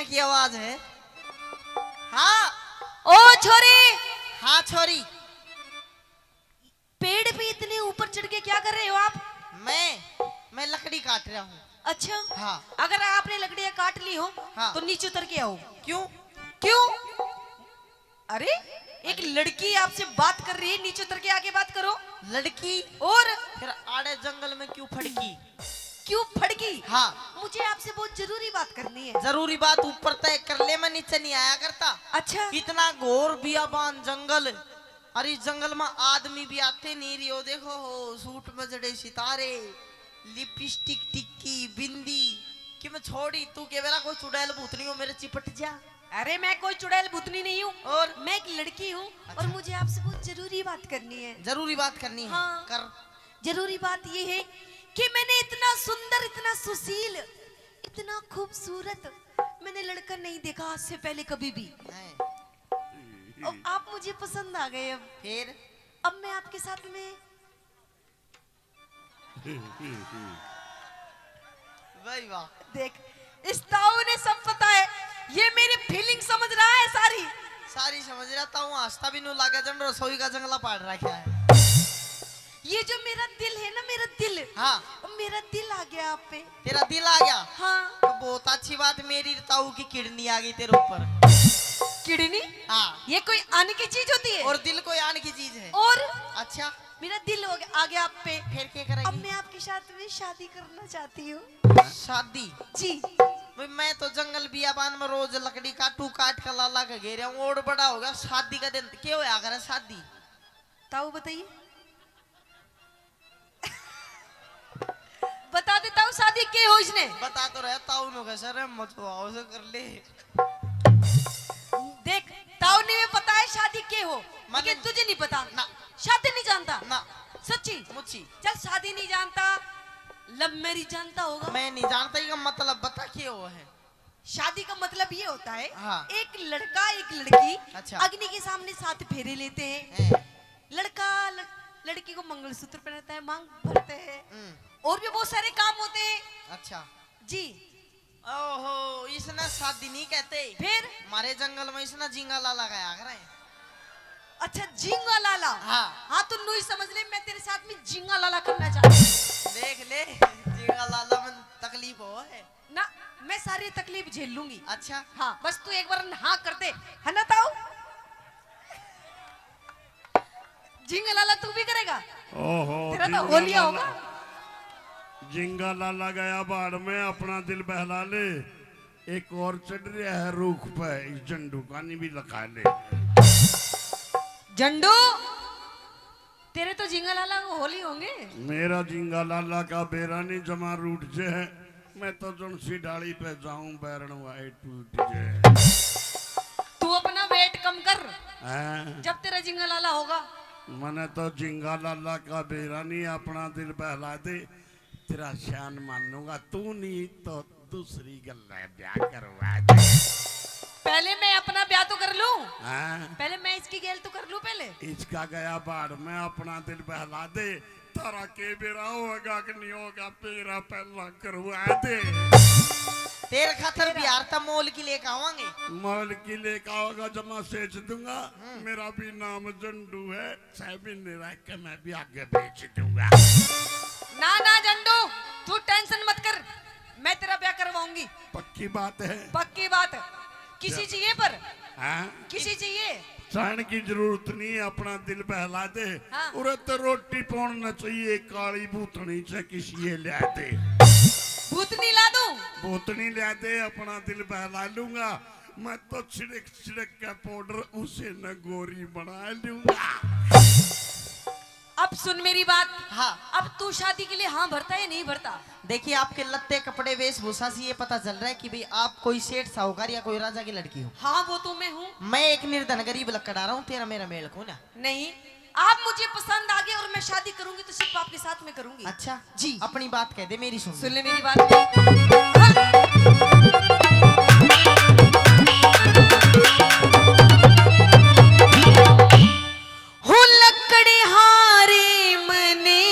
की आवाज है। हाँ ओ छोरी, हाँ छोरी। पेड़ पे इतने ऊपर चढ़ के क्या कर रहे हो आप? मैं लकड़ी काट रहा हूँ। अच्छा हाँ। अगर आपने लकड़ियां काट ली हो हाँ। तो नीचे उतर के आओ। क्यों? क्यों? अरे एक लड़की आपसे बात कर रही है, नीचे उतर के आके बात करो। लड़की? और फिर आड़े जंगल में क्यों फड़की? क्यों फड़की? हाँ मुझे आपसे बहुत जरूरी बात करनी है। जरूरी बात ऊपर तय कर ले, मैं नीचे नहीं आया करता। अच्छा इतना घोर बियाबान जंगल, अरे इस जंगल में आदमी भी आते नहीं रियो। देखो हो सूट में जड़े सितारे, लिपस्टिक टिक्की बिंदी कि मैं छोड़ी तू के बेरा कोई चुड़ैल भूतनी हो मेरे चिपट जा। अरे मैं कोई चुड़ैल भूतनी नहीं हूँ, और मैं एक लड़की हूँ। अच्छा। और मुझे आपसे बहुत जरूरी बात करनी है। जरूरी बात करनी है? हाँ। कर। जरूरी बात ये है कि मैंने इतना सुंदर, इतना सुशील, इतना खूबसूरत मैंने लड़का नहीं देखा आज से पहले कभी भी। और आप मुझे पसंद आ गए। अब मैं आपके साथ में भाई वाह। देख, इस ताऊ ने सब पता है, ये मेरी फीलिंग समझ रहा है सारी सारी समझ रहा हूँ। हंसता भी नहीं लागे जन रसोई का जंगला पाड़ रखा है। ये जो मेरा दिल है ना, मेरा दिल, हाँ मेरा दिल आ गया आप पे। तेरा दिल आ गया? हाँ। तो बहुत अच्छी बात, मेरी ताऊ की किडनी आ गई तेरे ऊपर। किडनी? हाँ। ये कोई आने की चीज होती है? और दिल कोई आने की चीज है। और अच्छा मेरा दिल आ गया आप पे। फिर क्या करेगी? अब मैं आपके साथ में शादी करना चाहती हूँ। शादी? जी। भाई मैं तो जंगल बियाबान में रोज लकड़ी काटू, काट कर लाला के घेरे हूँ। और बड़ा होगा शादी का दिन क्यों होया करे शादी? ताऊ बताइए। बता देता हूँ शादी के हो इसने। बता तो रहे ताऊ नो कैसे रे मचवाओ से कर ले। देख ताऊ ने भी पता है शादी के हो, मने- लेकिन तुझे नहीं पता ना। शादी नहीं जानता ना सच्ची मुच्छी। चल शादी नहीं जानता, लव मैरिज जानता होगा। मैं नहीं जानता ये मतलब बता क्यों है। शादी का मतलब ये होता है, हाँ। एक लड़का एक लड़की अच्छा। अग्नि के सामने 7 फेरे लेते हैं। हैं। लड़का लड़की को मंगलसूत्र पहनाता है, मांग भरते हैं, और भी बहुत सारे काम होते हैं। अच्छा जी। ओहो इसने शादी नहीं कहते। फिर हमारे जंगल में इसने जिंगा लाला गया करे। अच्छा झिंगा लाला। हाँ। हाँ तो नू ही समझ ले, मैं तेरे साथ में झिंगा लाला करना चाहती हूँ। देख ले जिंगा लाला में तकलीफ हो है ना, मैं सारी तकलीफ झेल लूंगी। अच्छा हाँ बस तू एक बार हाँ कर दे, है ना ताऊ? झिंगा लाला तू भी करेगा? ओहो तेरा तो होलिया होगा। जिंगा लाला गया बाढ़ में, अपना दिल बहला ले। एक और चढ़ रहा है रूख पे, इस झंडू का नहीं भी लगा ले। झंडू तेरे तो झिंगा लाला को होली होंगे। मेरा जिंगा लाला का बेरा नहीं जमा रूट जे है। मैं तो जुनसी डाली पे जाऊं बैरण वाई टूट जे। तू अपना वेट कम कर, हैं? जब तेरा झिंगा लाला होगा। मने तो जिंगा लाला का बेरा नहीं, अपना दिल बहला दे, तेरा शान मानूंगा। तू नहीं तो दूसरी गल्ला ब्याह करवा दे। पहले मैं अपना ब्याह तो कर लूं, हैं? पहले मैं इसकी गेल तो कर लूं पहले। इसका गया बाढ़ में, अपना दिल बहला दे। तारा के बेरा होगा कि नहीं होगा, पेरा पहला करवा दे। तेरे खातर बिहार तक मोल की लेके आवांगे। मॉल की लेकर आओगा, जमा सेच दूंगा। मेरा भी नाम झंडू है, साहबिन रह के मैं भी आगे बेच दूंगा। ना ना झंडू तू टेंशन मत कर, मैं तेरा ब्याह करवाऊंगी। पक्की बात है? पक्की बात। किसी चाहिए पर? हाँ? किसी चाहिए? सहन की जरूरत नहीं है, अपना दिल बहला दे। हाँ। उरे तो रोटी पौड़ना चाहिए, काली भूतनी से किसी ले दे। भूतनी ला दूं? भूतनी ले दे, अपना दिल बहला लूंगा। मैं तो छिड़क छिड़क का पाउडर उसे न गोरी बना लूंगा। अब सुन मेरी बात। हाँ। अब तू शादी के लिए हाँ भरता है या नहीं भरता? देखिए आपके लत्ते कपड़े वेशभूषा से ये पता चल रहा है कि भाई आप कोई सेठ साहूकार या कोई राजा की लड़की हो। हाँ वो तो मैं हूँ। मैं एक निर्धन गरीब लकड़ा रहा हूँ, तेरा मेरा मेल को ना। नहीं, आप मुझे पसंद आ गए और मैं शादी करूंगी तो सिर्फ आपके साथ में करूंगी। अच्छा जी। अपनी बात कह दे, मेरी सुन ले मेरी बात। हो लकड़ी हारे मने,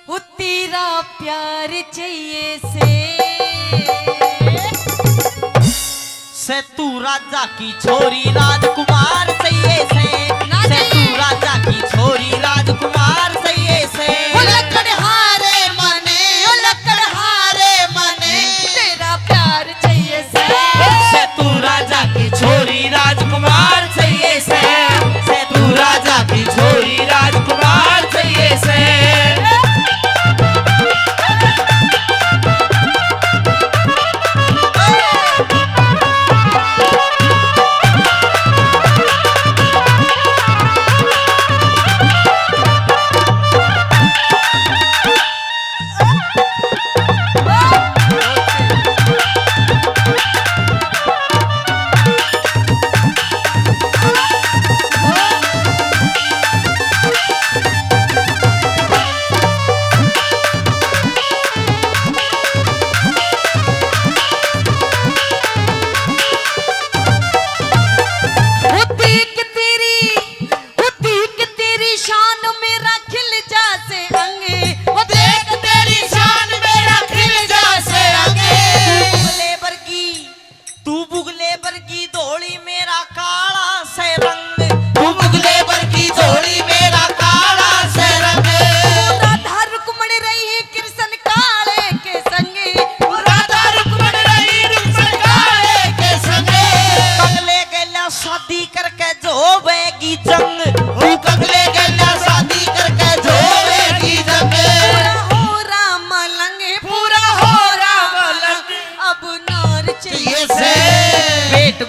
हो तेरा प्यार चाहिए से। से तू राजा की छोरी राजकुमार चाहिए से तू राजा की छोरी राजकुमार चाहिए से लकड़हारे मने तेरा प्यार चाहिए से तू राजा की छोरी राजकुमार चाहिए से तू राजा की छोरी राजकुमार चाहिए से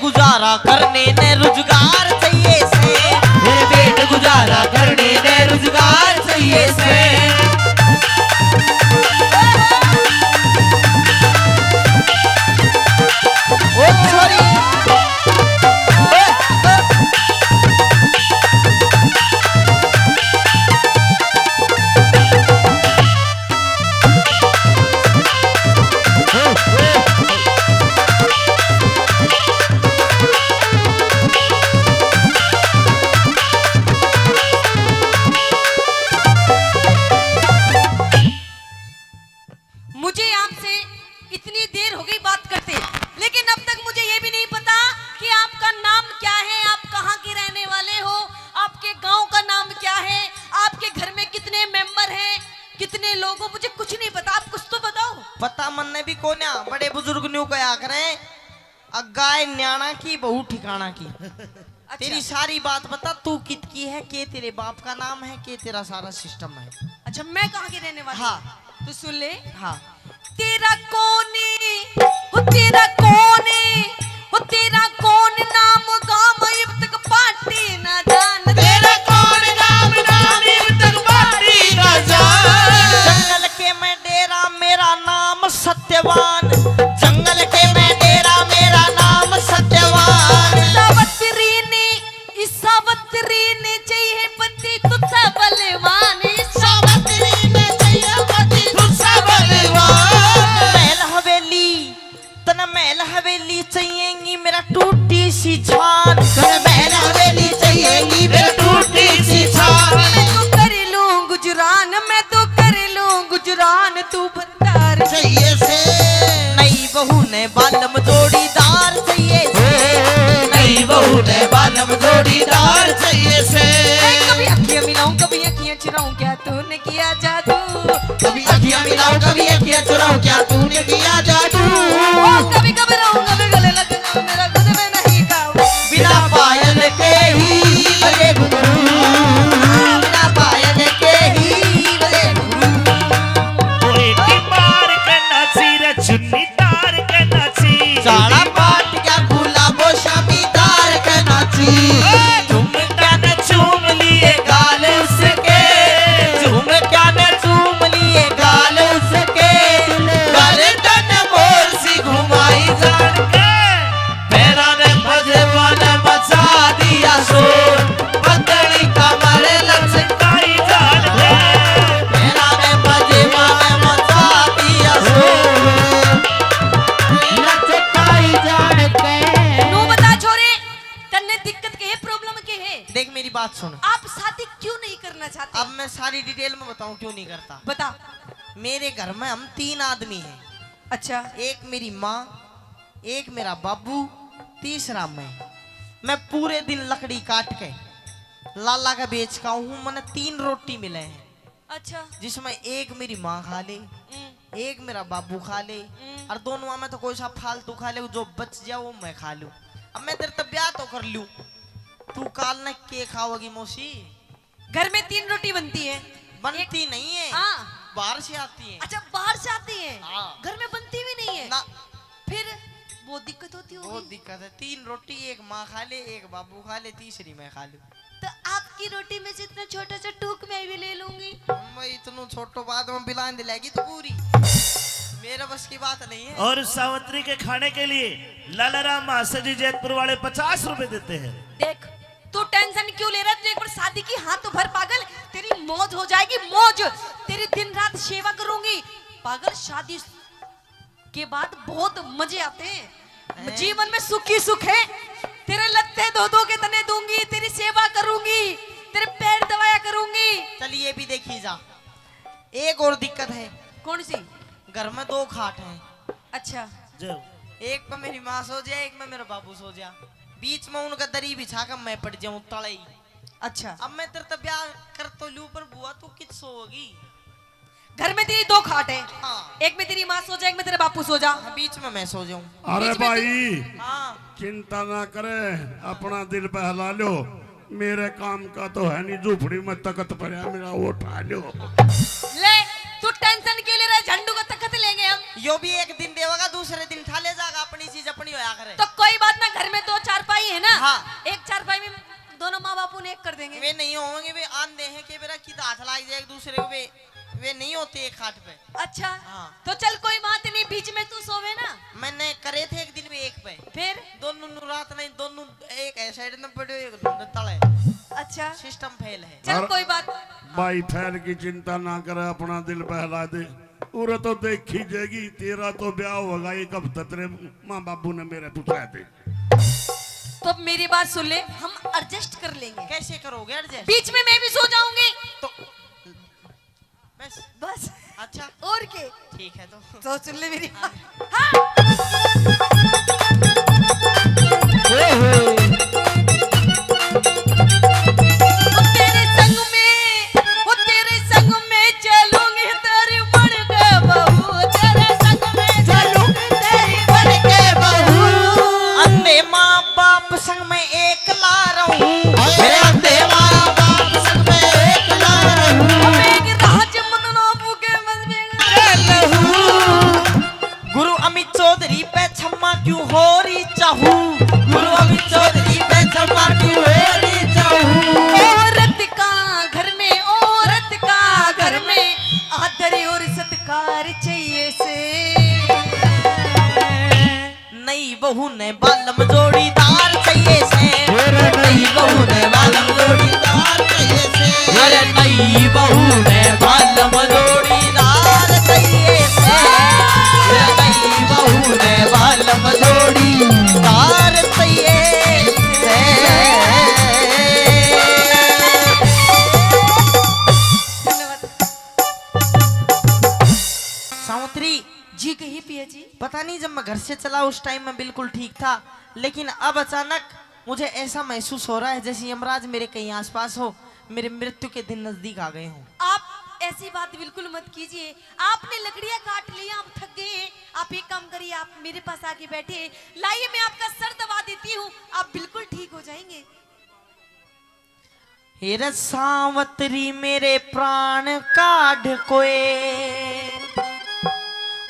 गुजारा करने ने रोजगार चाहिए से मेरे पेट गुजारा करने ने रोजगार चाहिए से ओ छोरी पता मन ने भी कोन्या बड़े बुजुर्ग न्यू कया करें गाय न्याणा की बहू ठिकाना की अच्छा। तेरी सारी बात बता तू कित की है के तेरे बाप का नाम है के तेरा सारा सिस्टम है। अच्छा मैं कहाँ की रहने वाली हाँ तू सुन ले हाँ तेरा कौन नाम गाम अब तक पाटी ना जान तेरा कौन नाम अब तक पाटी ना जान जंगल के मैं डेरा मेरा नाम सत्यवान जंगल के मैं डेरा मेरा नाम सत्यवान सावत्री ने चाहिए पति तुझसा बलवान महल हवेली चाहिएगी मेरा टूटी सी छान महल हवेली चाहिएगी मेरा टूटी सी छान मैं तो कर लूं गुजरान तू बंदार चाहिए से नई बहू ने बालम जोड़ीदार चाहिए से नई बहू ने बालम जोड़ीदार चाहिए से कभी अखियां मिलाऊं कभी अखियां चुराऊं क्या तूने किया जादू कभी अखियां मिलाऊं कभी अखियां चुराऊं क्या तूने किया जादू कभी घबराऊं कभी गले लग जाऊं मेरा खुद में नहीं काम बिना पायल के ही बजे घुंघरू बिना पायल के ही बजे घुंघरू मार के नाची रे चुन्नी तार के नाची साड़ा पाट क्या भूला वो शामीदार के नाची तुम क्या न चूम लिए गाल उसके झूम क्या न चूम लिए गाल उसके गर्दन मोर सी घुमाई जान के पैरा ने भजवान मचा दिया शोर पतली कमर लचकाई जान के मेरा ने भजवान मचा दिया शोर लचकाई जान के नो बता छोरे तन्ने दिक्कत के है प्रॉब्लम के है देख मेरी बात सुन आप शादी क्यों नहीं करना चाहते अब मैं सारी डिटेल में बताऊं क्यों नहीं करता बता मेरे घर में हम 3 आदमी हैं अच्छा एक मेरी माँ एक मेरा बाबू तीसरा मैं पूरे दिन लकड़ी काट के लाला का बेच का हूँ। मैंने 3 रोटी मिले हैं, अच्छा जिसमें एक मेरी माँ खा ले, एक मेरा बाबू खा ले, और दोनों में तो कोई सा फालतू खा ले, जो बच जाए वो मैं खा लूं। अब मैं तेरे तब ब्याह तो कर लूं, तू काल न के खाओगी मौसी? घर में 3 रोटी बनती है। बनती नहीं है, हाँ। बाहर से आती है। अच्छा बाहर से आती है, हाँ। घर में बनती भी नहीं है ना, फिर बहुत दिक्कत होती बहुत होगी। दिक्कत है। 3 रोटी एक माँ खा ले, एक बाबू खा ले, तीसरी मैं खा लूं। तो आपकी रोटी में से इतना छोटा सा टूक मैं भी ले लूंगी। मैं इतनू छोटो बात में बिलान दिलाएगी तो पूरी, मेरा बस की बात नहीं है। और सावित्री के खाने के लिए लाला राम मास्टर जी जैतपुर वाले 50 रुपए देते हैं। देख तू टेंशन क्यों ले रहा है? तू एक बार शादी की हाथ तो भर पागल, तेरी मौज हो जाएगी मौज। तेरी दिन रात सेवा करूंगी पागल। शादी के बाद बहुत मजे आते हैं, जीवन में सुख ही सुख है। तेरे लत्ते धो के तने दूंगी, तेरी सेवा करूंगी, तेरे पैर दबाया करूंगी। चलिए भी देखी जा। एक और दिक्कत है। कौन सी? घर में 2 खाट हैं। अच्छा जो एक पे मेरी माँ सो जाए, एक में मेरा बाबू सो जा, बीच में उनका दरी बिछा कर मैं पड़ जाऊं तड़ई। अच्छा अब मैं तेरे तब ब्याह कर तो लूं, पर बुआ तू कित सोगी? घर में तेरी 2 खाट है, हाँ। एक में तेरी माँ सो जा, एक में तेरे बापू सो जा। हाँ, बीच में मैं सो जाऊं। अरे बीच में भाई हाँ चिंता ना करे, अपना दिल बहला लो। मेरे काम का तो है नहीं, झूपड़ी में तकत पड़ा मेरा, वो उठा लो। ले तू टेंशन क्यों ले रहा है? झंडू का तखत लेंगे हम। यो भी एक दिन देगा, दूसरे दिन ठा ले जाएगा। अपनी चीज अपनी होया करे। तो कोई बात ना, घर में 2 चारपाई है ना। हाँ। एक चारपाई में दोनों माँ बापू ने एक कर देंगे। वे नहीं होंगे, वे आंधे हैं कि मेरा कित हाथ लाग जाए एक दूसरे को। वे नहीं होते एक खाट पे। अच्छा हाँ। तो चल कोई बात नहीं, बीच में तू सोवे ना। मैंने करे थे एक दिन में एक पे, फिर दोनों रात नहीं, दोनों एक साइड में पड़े, एक तले। अच्छा सिस्टम फेल है। चल कोई बात। भाई फैल की चिंता ना करे, अपना दिल बहला दे। उरे तो देखी जाएगी, तेरा तो ब्याह होगा। एक हफ्ता तेरे माँ बाबू ने मेरे पूछा थे। तो मेरी बात सुन ले, हम एडजस्ट कर लेंगे। कैसे करोगे एडजस्ट? बीच में मैं भी सो जाऊंगी तो बस। बस। अच्छा और के ठीक है तो सुन ले मेरी बात। तेरे संग में चलूंगी तेरी बन के बहू। तेरे संग में चलूंगी तेरी बन के बहू। अंधे माँ बाप संग में एक ला रहूं, मेरे अंधे माँ बाप संग में एक ला रहूं। एक राज मन नाबू के मन में गुरु अमित चौधरी पे क्षमा क्यों हो रही चाहूं? गुरु अमित चौधरी पे क्षमा क्यों हो रही चाहूं? औरत का घर में, औरत का घर में आदर और सत्कार चाहिए से। नई बहू ने बालम जोड़ीदार चाहिए से। नई बहू ने बालम जोड़ीदार चाहिए से। अरे नई बहू ने बालम जोड़ीदार चाहिए से। नई बहू ने बालम जोड़ीदार चाहिए से। सावित्री जी कहिए पिया जी। पता नहीं, जब मैं घर से चला उस टाइम में बिल्कुल ठीक था, लेकिन अब अचानक मुझे ऐसा महसूस हो रहा है जैसे यमराज मेरे कहीं आसपास हो, मेरे मृत्यु के दिन नजदीक आ गए हों। आप ऐसी बात बिल्कुल मत कीजिए। आपने लकड़ियां काट ली, आप थक गए हैं। आप एक काम करिए, आप मेरे पास आके बैठे, लाइए मैं आपका सर दबा देती हूँ, आप बिल्कुल ठीक हो जाएंगे। हेर सावत्री मेरे प्राण काढ़ कोए,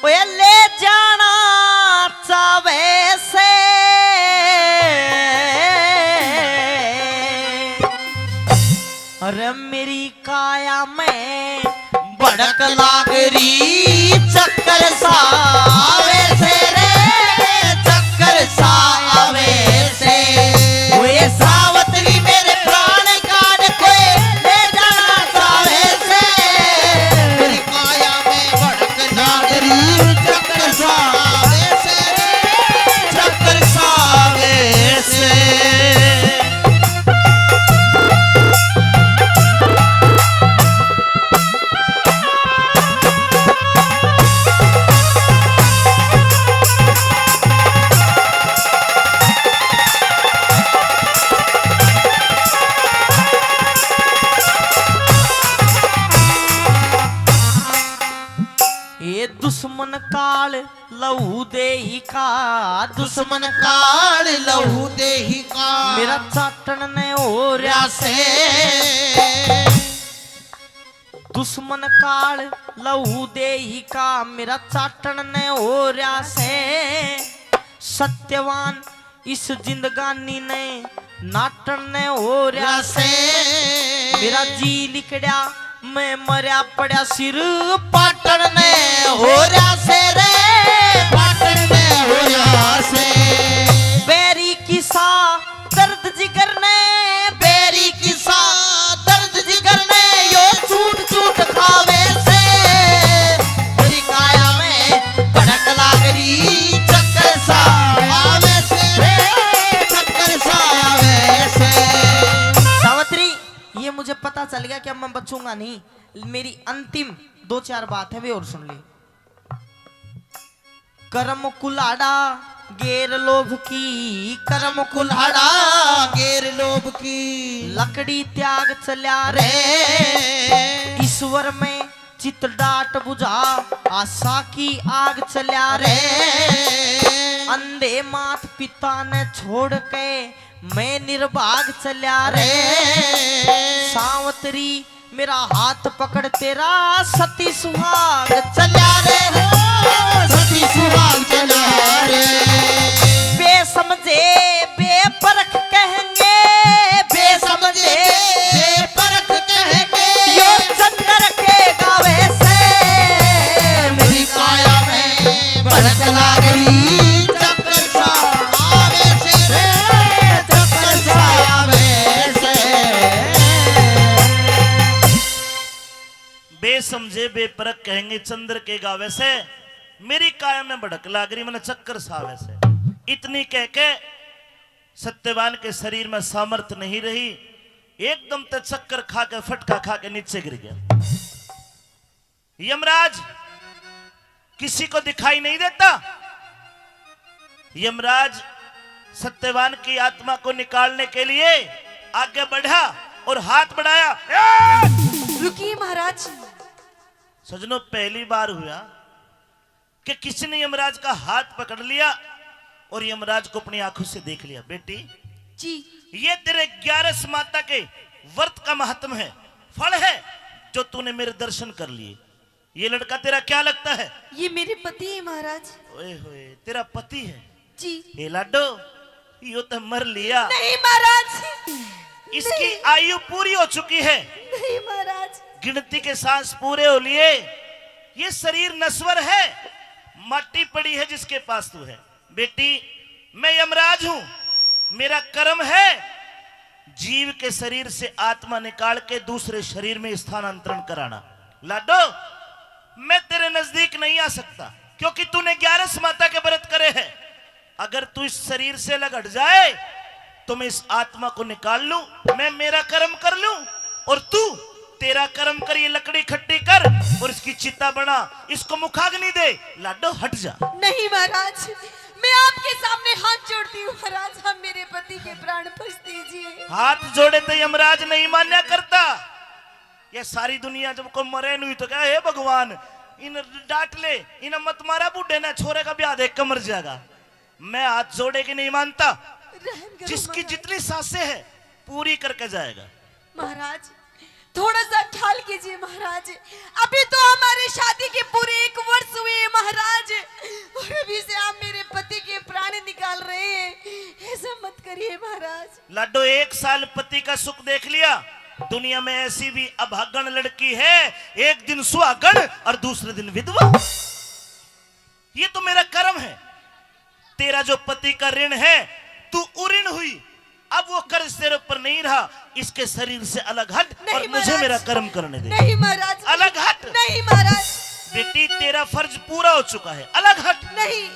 ओए ले जाना चावे से। अरे मेरी काया में भड़क लागरी चक्कर सावे से रे, चक्कर सावे से। ओए सावत्री मेरे प्राण काढ़ कोए, ले जाना चावे से। मेरी काया में भड़क लागरी चक्कर सावे से, चक्कर सावे से। ये दुश्मन काल लहू देही का, दुश्मन काल लहू देही का, मेरा चाटन ने हो रहा से। दुश्मन काल लहू देही का, मेरा चाटन ने हो रहा से। सत्यवान इस जिंदगानी ने नाटन ने हो रहा से। मेरा जी लिकड़ा मैं मरिया पड़ा सिर पाटन ने हो रहा से रे, पाटन में हो रहा से। बेरी किसा दर्द जिगर ने, बेरी किसा दर्द जिगर ने, यो चूट चूट खावे से। मेरी काया में भड़क लागरी चक्कर सा आवे से रे, चक्कर सा आवे से। सावित्री, ये मुझे पता चल गया कि अब मैं बचूंगा नहीं। मेरी अंतिम 2-4 बात है, वे और सुन ली। कर्म कुलाड़ा गेर लोभ की, कर्म कुल्हाड़ा गेर लोभ की, लकड़ी त्याग चल्या रे। ईश्वर में चित डाट बुझा, आशा की आग चल्या रे। अंधे मात पिता ने छोड़ के मैं निर्भाग चल्या रे। सावत्री मेरा हाथ पकड़ तेरा सती सुहाग चल्या रे। सती सुहाग चला रे। बेसमझे बेपरख कहेंगे, बेसमझे बेपरख कहेंगे, यो चंदर के गावे से। मेरी काया में भड़क लागरी चक्कर सा आवे से रे, चक्कर सा आवे से। बेसमझे बेपरख कहेंगे चंद्र के गावे से, मेरी काया में भड़क लागरी मैंने चक्कर सावे से। इतनी कह के सत्यवान के शरीर में सामर्थ्य नहीं रही, एकदम ते चक्कर खा के फटका खा के नीचे गिर गया। यमराज किसी को दिखाई नहीं देता। यमराज सत्यवान की आत्मा को निकालने के लिए आगे बढ़ा और हाथ बढ़ाया। रुकिए महाराज। सजनों, पहली बार हुआ कि किसी ने यमराज का हाथ पकड़ लिया और यमराज को अपनी आंखों से देख लिया। बेटी, जी ये तेरे 11 माता के व्रत का महत्व है, फल है जो तूने मेरे दर्शन कर लिए। ये लड़का तेरा क्या लगता है? ये मेरे पति है महाराज। ओए होए, तेरा पति है? जी हे लाडो, यो तो मर लिया। नहीं महाराज, इसकी आयु पूरी हो चुकी है, नहीं महाराज। गिनती के सांस पूरे हो लिए। ये शरीर नश्वर है, माटी पड़ी है जिसके पास तू है। बेटी, मैं यमराज हूं, मेरा कर्म है जीव के शरीर से आत्मा निकाल के दूसरे शरीर में स्थानांतरण कराना। लाडो, मैं तेरे नजदीक नहीं आ सकता क्योंकि तूने 11 माता के व्रत करे हैं। अगर तू इस शरीर से अलग हट जाए तो मैं इस आत्मा को निकाल लूं, मैं मेरा कर्म कर लूं और तू तेरा कर्म कर। ये लकड़ी इकट्ठी कर और इसकी चिता बना, इसको मुखाग्नि दे। लाडो, हट जा। नहीं महाराज, मैं आपके सामने हाथ जोड़ती हूँ महाराज, हम मेरे पति के प्राण बख्श दीजिए। हाथ जोड़े तो यमराज नहीं मान्या करता। ये सारी दुनिया जब को मरे नहीं तो क्या, हे भगवान इन डांट ले, इन मत मारा, बूढ़े ना छोरे का ब्याह देख कर मर जाएगा। मैं हाथ जोड़े की नहीं मानता। जिसकी जितनी सांसें है पूरी करके जाएगा। महाराज थोड़ा सा ख्याल कीजिए महाराज, अभी तो हमारे शादी के पूरे 1 वर्ष हुए हैं महाराज, और अभी से आप मेरे पति के प्राण निकाल रहे हैं। ऐसा मत करिए महाराज। लाडो, 1 साल पति का सुख देख लिया। दुनिया में ऐसी भी अभागन लड़की है, एक दिन सुहागन और दूसरे दिन विधवा। ये तो मेरा कर्म है। तेरा जो पति का ऋण है, तू उऋण हुई, अब वो कर्ज तेरे ऊपर नहीं रहा। इसके शरीर से अलग हट और मुझे मेरा कर्म करने दे। नहीं महाराज, अलग हट। नहीं महाराज। बेटी, तेरा फर्ज पूरा हो चुका है, अलग हट। नहीं।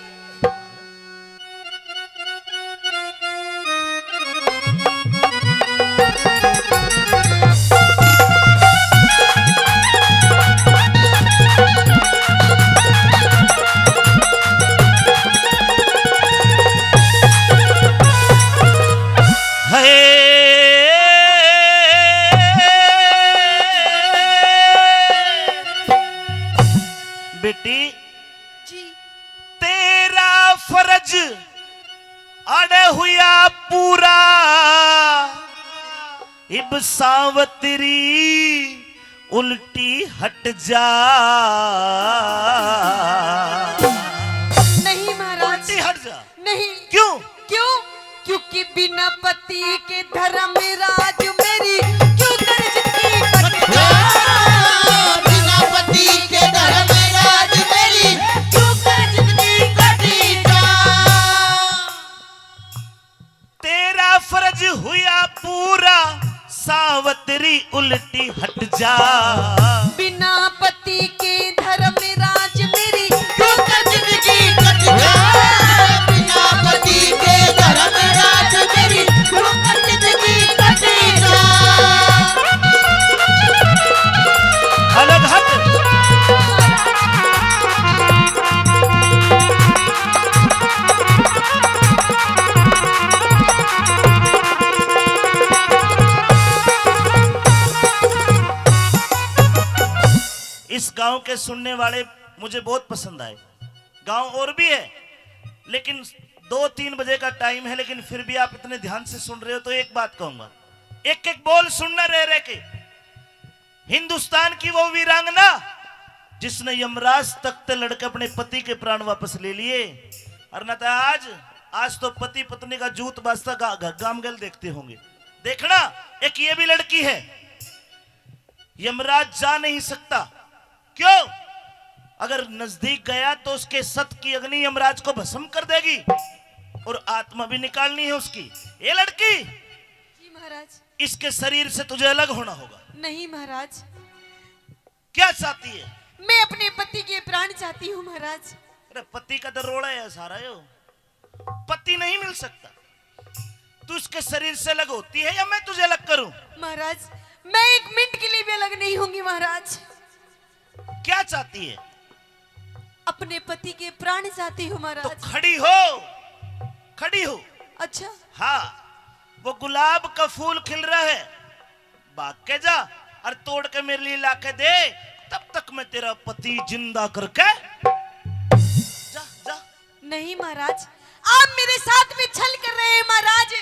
बेटी जी तेरा फर्ज अड़े हुआ पूरा, इब सावतरी उल्टी हट जा। नहीं महाराज, उल्टी हट जा। नहीं। क्यों? क्यों? क्योंकि बिना पति के धर्म राज मेरी क्यों कर्ज की कटजा। बिना पति के धर्म राज मेरी क्यों कर्ज की कटजा। तेरा फर्ज हुआ पूरा, सावतरी उल्टी हट जा। बिना पति के धर्म राज मेरी क्यों कर्ज की कटजा। बिना पति के धर्म राज मेरी क्यों कर्ज की कटजा। अलग हट। इस गांव के सुनने वाले मुझे बहुत पसंद आए। गांव और भी है, लेकिन 2-3 बजे का टाइम है, लेकिन फिर भी आप इतने ध्यान से सुन रहे हो तो एक बात कहूंगा, एक एक बोल सुनना रह रहे के। हिंदुस्तान की वो वीरांगना जिसने यमराज तख्त लड़के अपने पति के प्राण वापस ले लिए, और न तो आज तो पति पत्नी का जूत बास्ता गामगल देखते होंगे। देखना, एक ये भी लड़की है, यमराज जा नहीं सकता। क्यों? अगर नजदीक गया तो उसके सत की अग्नि यमराज को भस्म कर देगी और आत्मा भी निकालनी है उसकी। ये लड़की, जी महाराज। इसके शरीर से तुझे अलग होना होगा। नहीं महाराज, क्या चाहती है? मैं अपने पति के प्राण चाहती हूँ महाराज। अरे पति का दरोड़ा है सारा, यो पति नहीं मिल सकता। तू इसके शरीर से अलग होती है या मैं तुझे अलग करूं? महाराज मैं 1 मिनट के लिए भी अलग नहीं होंगी महाराज। क्या चाहती है? अपने पति के प्राण चाहती हूँ तो महाराज। खड़ी हो, खड़ी हो। अच्छा हाँ, वो गुलाब का फूल खिल रहा है, भाग के जा और तोड़ के मेरे लिए लाके दे, तब तक मैं तेरा पति जिंदा करके जा जा। नहीं महाराज, आप मेरे साथ में छल कर रहे हैं महाराज,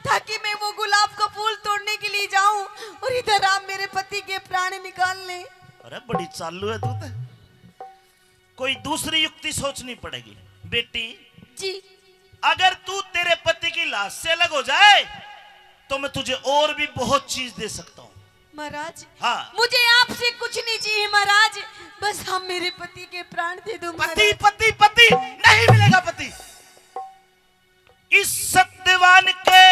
ताकि मैं वो गुलाब का फूल तोड़ने के लिए जाऊं और इधर आप मेरे पति के प्राण निकाल लें। अरे बड़ी चालू है तू तो, कोई दूसरी युक्ति सोचनी पड़ेगी। बेटी जी अगर तू तेरे पति की लाश से अलग हो जाए तो मैं तुझे और भी बहुत चीज दे सकता हूँ महाराज। हाँ। मुझे आपसे कुछ नहीं चाहिए महाराज, बस आप मेरे पति के प्राण दे दो पति महाराज। पति पति नहीं मिलेगा पति। इस सत्यवान के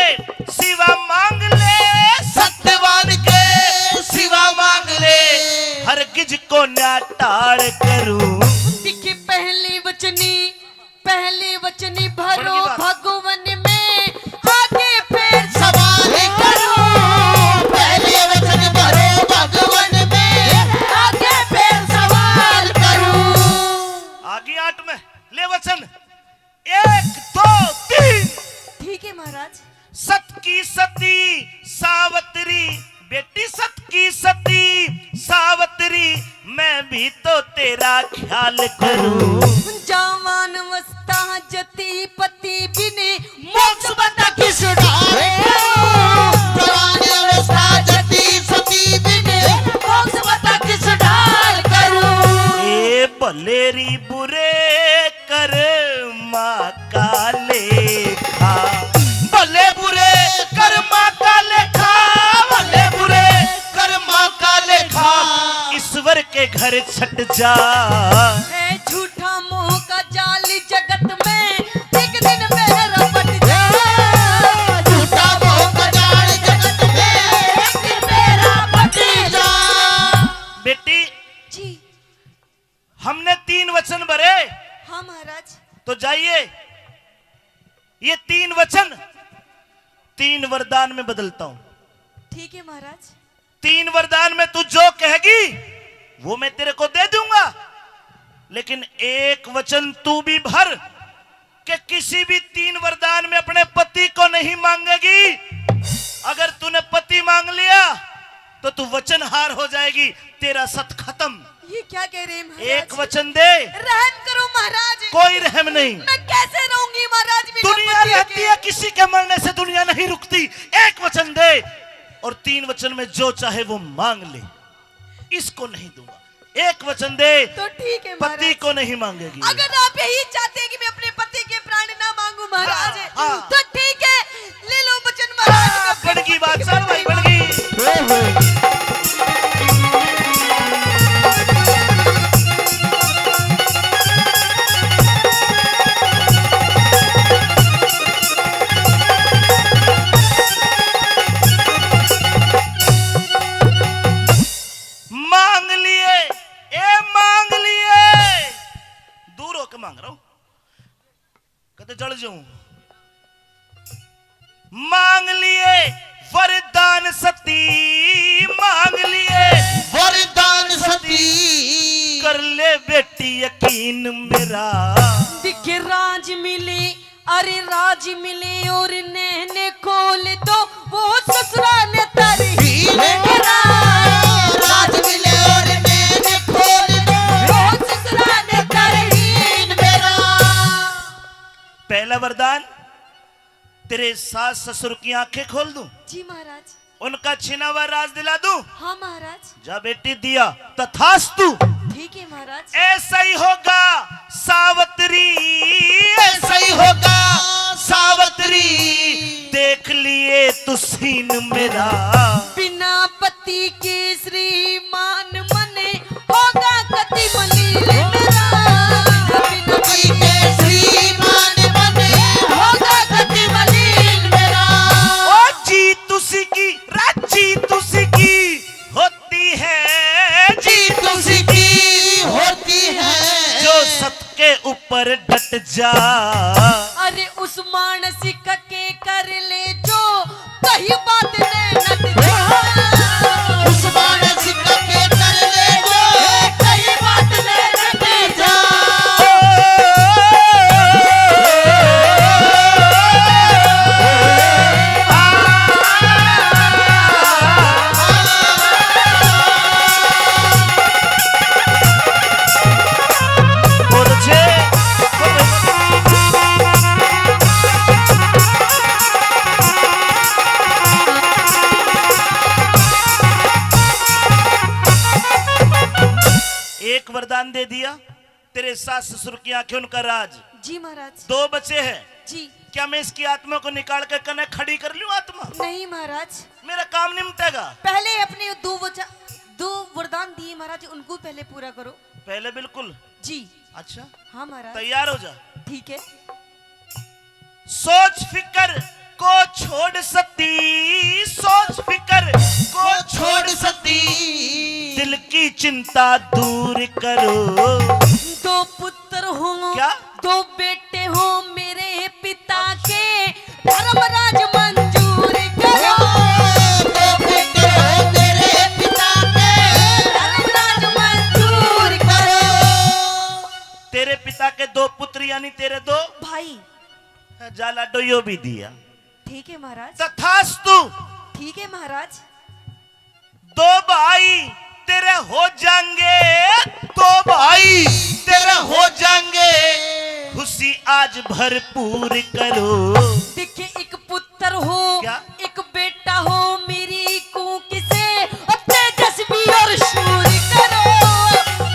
सिवा मांग ले, सत्यवान के सिवा मांग ले। हरगिज को ना टाड़ करूं। दिखे पहले वचनी भरो बड़ी बात। भगवन में आगे फिर सवाल करो। पहले वचन भरो भगवन में आगे फिर सवाल करो। आगे 8 में ले वचन 1 2 3। ठीक है महाराज। सत की सती सावत्री, बेटी सत की सती सावत्री, मैं भी तो तेरा ख्याल करूं। जवान अवस्था जति पति बिने मोक्ष बता किस डारे करो। जवान अवस्था जति सती बिने मोक्ष बता किस डार करो। ए भलेरी बुरे कर माँ का लेखा, भले बुरे कर्मा का लेखा, भले बुरे कर्मा का लेखा, ईश्वर के घर छट जा। है झूठा मोह का जाल जगत में, एक दिन मेरा बट जा। झूठा मोह का जाल जगत में एक दिन मेरा बट जा। बेटी जी हमने 3 वचन भरे, हाँ महाराज। तो जाइए ये 3 वचन 3 वरदान में बदलता हूं। ठीक है महाराज। 3 वरदान में तू जो कहेगी वो मैं तेरे को दे दूंगा, लेकिन एक वचन तू भी भर कि किसी भी 3 वरदान में अपने पति को नहीं मांगेगी। अगर तूने पति मांग लिया तो तू वचनहार हो जाएगी, तेरा सत खत्म। ये क्या कह रहे हैं महाराज? एक वचन दे। रहम करो महाराज। कोई रहम नहीं। मैं कैसे रहूंगी महाराज बिना दुनिया पति रहती के? है, किसी के मरने से दुनिया नहीं रुकती। एक वचन दे और 3 वचन में जो चाहे वो मांग ले। इसको नहीं दूंगा। एक वचन दे तो ठीक है पति महाराज। को नहीं मांगेगी। अगर आप यही चाहते हैं कि मैं अपने पति के प्राण ना मांगू महाराज, हाँ। तो ठीक है, ले लो वचन महाराज। बढ़ गई बात, सारू भाई बढ़ गई। मांग लिए, ए मांग लिए। दूर होकर मांग रहा हूं, कहते जल जाऊं। मांग लिए वरदान सती, मांग लिए वरदान सती। कर ले बेटी यकीन मेरा। दिखे राज मिले, अरे राज मिले और नैने खोल दो, वो ससुराल तरही मेरा। राज मिले और मैंने खोल दो, वो ससुराल तरही मेरा। पहला वरदान, तेरे सास ससुर की आंखें खोल दूं, जी महाराज। उनका छिना हुआ राज दिला दूं। हाँ महाराज। जा बेटी दिया तथास्तु। ठीक है महाराज। ऐसा ही होगा सावत्री, ऐसा ही होगा सावत्री। देख लिए तू सीन मेरा। बिना पति के श्रीमान मने होगा कति मलील मेरा। बिना पति के श्रीमान बने होगा कति मलीन मेरा। ओ जी तुसी की, राजी तुसी की होती है, जी तुसी की होती है जो सत के ऊपर डट जा। अरे उस मानसिक के कर ले जो कही बात ने नट जा। उस मानसिक के कर ले जो कई बात ले नट जा। एक वरदान दे दिया, तेरे सास ससुर की आंखें उनका राज। जी महाराज। 2 बचे हैं। जी क्या मैं इसकी आत्मा को निकाल कर कने खड़ी कर लूं? आत्मा नहीं महाराज, मेरा काम निपटेगा। पहले अपने दो वरदान दिए महाराज, उनको पहले पूरा करो। पहले बिल्कुल। जी अच्छा हाँ महाराज। तैयार हो जा। ठीक है। सोच फिकर को छोड़ सती, सोच फिकर को छोड़ सती। दिल की चिंता दूर करो। 2 पुत्र हो, क्या? 2 बेटे हो मेरे पिता के, धर्मराज मंजूर करो। दो बेटे हो मेरे पिता के, धर्मराज मंजूर करो। तेरे पिता के 2 पुत्र यानी तेरे 2 भाई। जाला डोयो भी दिया। ठीक है महाराज। तथास्तु। ठीक है महाराज। 2 भाई तेरे हो जाएंगे, 2 भाई तेरे हो जाएंगे। खुशी आज भरपूर करो। देखिए, एक पुत्र हो, क्या? एक बेटा हो मेरी कूक से, और तेजस्वी और शूर करो।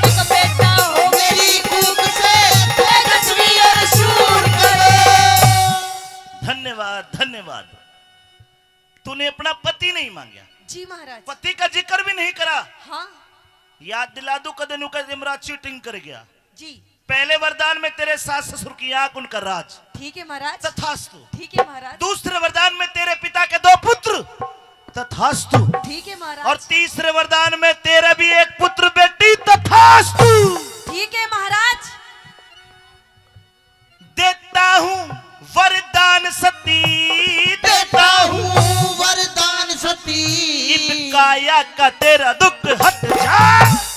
एक बेटा हो मेरी कूक से तेजस्वी और शूर करो। धन्यवाद धन्यवाद। तूने अपना पति नहीं मांगा, जी महाराज। पति का जिक्र भी नहीं करा। हाँ याद दिला दू कदे नु कदे इमरान चीटिंग कर गया। जी। पहले वरदान में तेरे सास ससुर की आंख उनका राज। ठीक है महाराज। तथास्तु। ठीक है महाराज। दूसरे वरदान में तेरे पिता के 2 पुत्र। तथास्तु। ठीक है महाराज। और तीसरे वरदान में तेरा भी एक पुत्र बेटी। तथास्तु। ठीक है महाराज। देता हूं वरदान सती, देता हूँ वरदान सती। इब काया का तेरा दुख हट जा।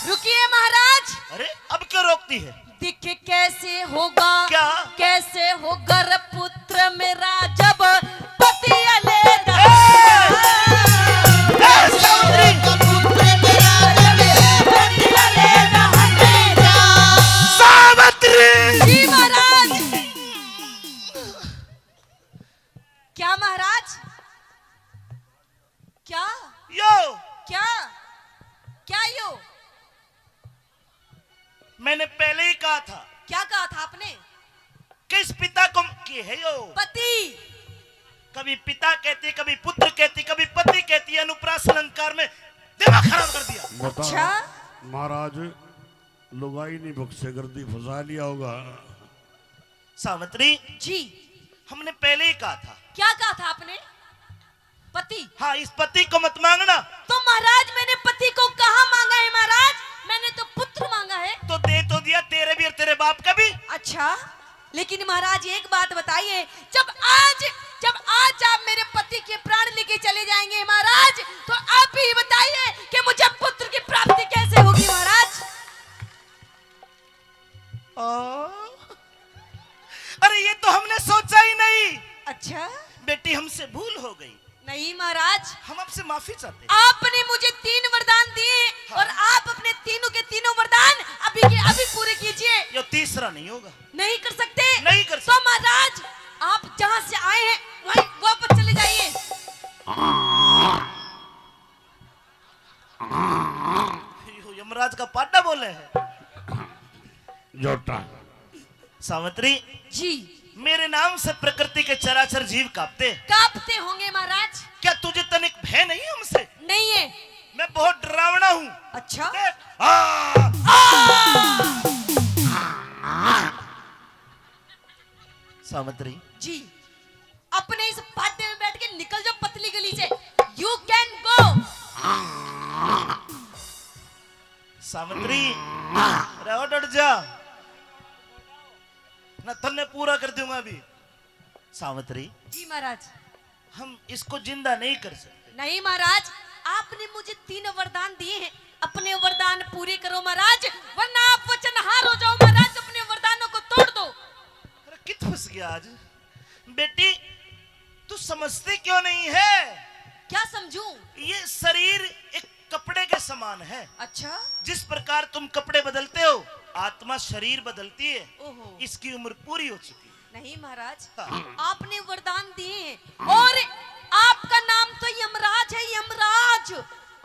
रुकिए महाराज। अरे अब क्यों रोकती है? दिखे कैसे होगा, क्या? कैसे होगा रे पुत्र मेरा जब पति अलग। ऐसा का पुत्र मेरा जब पति अलग मैंने पहले ही कहा था क्या कहा था आपने? कि इस पिता को की है यो पति। कभी पिता कहती, कभी पुत्र कहती, कभी पति कहती, अनुप्रास अलंकार में दिमाग खराब कर दिया। अच्छा महाराज लुगाई नहीं भुख से गर्दी फंसा लिया होगा। सावित्री जी, हमने पहले ही कहा था। क्या कहा था आपने? पति। हाँ, इस पति को मत मांगना। तो महाराज मैंने पति को कहाँ मांगा है महाराज? मैंने तो पुत्र मांगा है। तो दे तो दिया, तेरे भी और तेरे बाप का भी। अच्छा, लेकिन महाराज एक बात बताइए, जब आज आप मेरे पति के प्राण लेके चले जाएंगे महाराज, तो आप ही बताइए कि मुझे पुत्र की प्राप्ति कैसे होगी महाराज? अरे ये तो हमने सोचा ही नहीं। अच्छा बेटी, हमसे भूल हो गई। नहीं महाराज, हम आपसे माफी चाहते हैं। आपने मुझे 3 वरदान दिए। हाँ। और आप अपने तीनों के तीनों वरदान अभी के अभी पूरे कीजिए। ये तीसरा नहीं होगा। नहीं कर सकते? नहीं कर तो महाराज आप जहाँ से आए हैं वहीं वापस चले जाइए। यमराज का पाटा बोले हैं। जोटा सावित्री जी, मेरे नाम से प्रकृति के चराचर जीव कांपते होंगे महाराज। क्या तुझे तनिक भय नहीं है हमसे? नहीं है। मैं बहुत डरावना हूँ। अच्छा देख, सावित्री जी, अपने इस पाटे में बैठ के निकल जाओ पतली गली से। You can go. सावित्री रहो, डट जा ना, तन्ने पूरा कर दूंगा अभी। सावित्री जी महाराज। हम इसको जिंदा नहीं कर सकते। नहीं महाराज, आपने मुझे 3 वरदान दिए हैं, अपने वरदान पूरे करो महाराज, वरना आप वचनहार हो जाओ महाराज। अपने वरदानों को तोड़ दो। अरे कित फंस गया आज। बेटी, तू समझती क्यों नहीं है? क्या समझूं? ये शरीर एक कपड़े के समान है। अच्छा। जिस प्रकार तुम कपड़े बदलते हो, आत्मा शरीर बदलती है। ओहो। इसकी उम्र पूरी हो चुकी है। नहीं महाराज, हाँ। आपने वरदान दिए हैं और आपका नाम तो यमराज है। यमराज,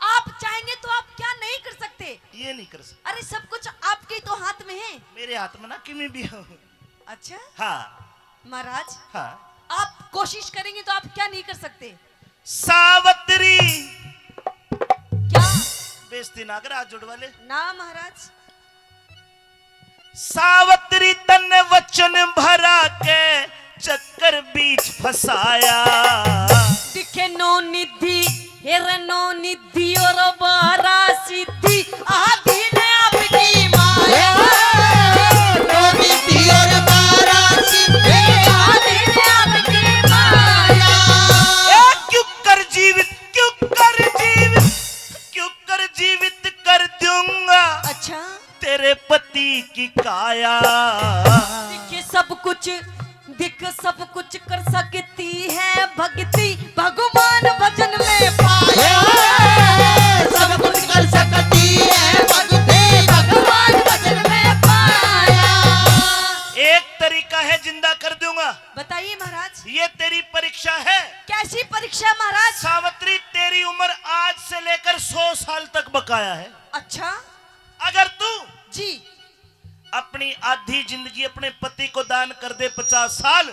आप चाहेंगे तो आप क्या नहीं कर सकते? ये नहीं कर सकते। अरे सब कुछ आपके तो हाथ में है। मेरे हाथ में ना किमी भी हो। अच्छा हाँ महाराज, हाँ। आप कोशिश करेंगे तो आप क्या नहीं कर सकते? सावित्री, क्या? बेइज्जती ना कर, हाथ जुड़वा ले। ना महाराज। सावित्री तन वचन भरा के चक्कर बीच फसाया। दिखे नो निधि हेर नो निधि और बारा सिद्धि आदि ने आपकी माया। रोनी थी और बारा सिद्धि आदि ने आपकी माया। क्यों कर जीवित, क्यों कर जीवित, क्यों कर जीवित कर दूंगा अच्छा, तेरे पति की काया। दिखे सब कुछ कर सकती है भक्ति, भगवान भजन में पाया। सब कुछ कर सकती है भक्ति, भगवान भजन में पाया। एक तरीका है, जिंदा कर दूंगा। बताइए महाराज। ये तेरी परीक्षा है। कैसी परीक्षा महाराज? सावित्री, तेरी उम्र आज से लेकर 100 साल तक बकाया है। अच्छा अगर तू जी, अपनी आधी जिंदगी अपने पति को दान कर दे 50 साल,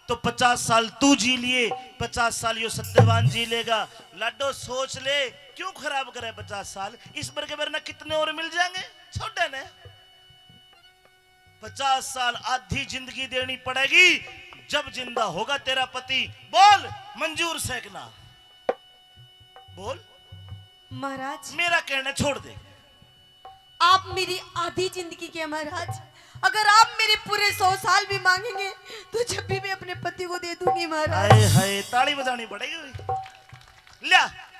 तो 50 साल तू जी लिए, 50 साल यो सत्यवान जी लेगा। लाडो सोच ले, क्यों खराब करे 50 साल? इस बार के वरना कितने और मिल जाएंगे छोटे ने। 50 साल आधी जिंदगी देनी पड़ेगी जब जिंदा होगा तेरा पति। बोल, मंजूर सेकना बोल। महाराज मेरा कहना छोड़ दे। आप मेरी आधी जिंदगी के महाराज, अगर आप मेरे पूरे 100 साल भी मांगेंगे तो जब भी मैं अपने पति को दे दूंगी महाराज। हाय हाय, ताली बजानी पड़ेगी। ले,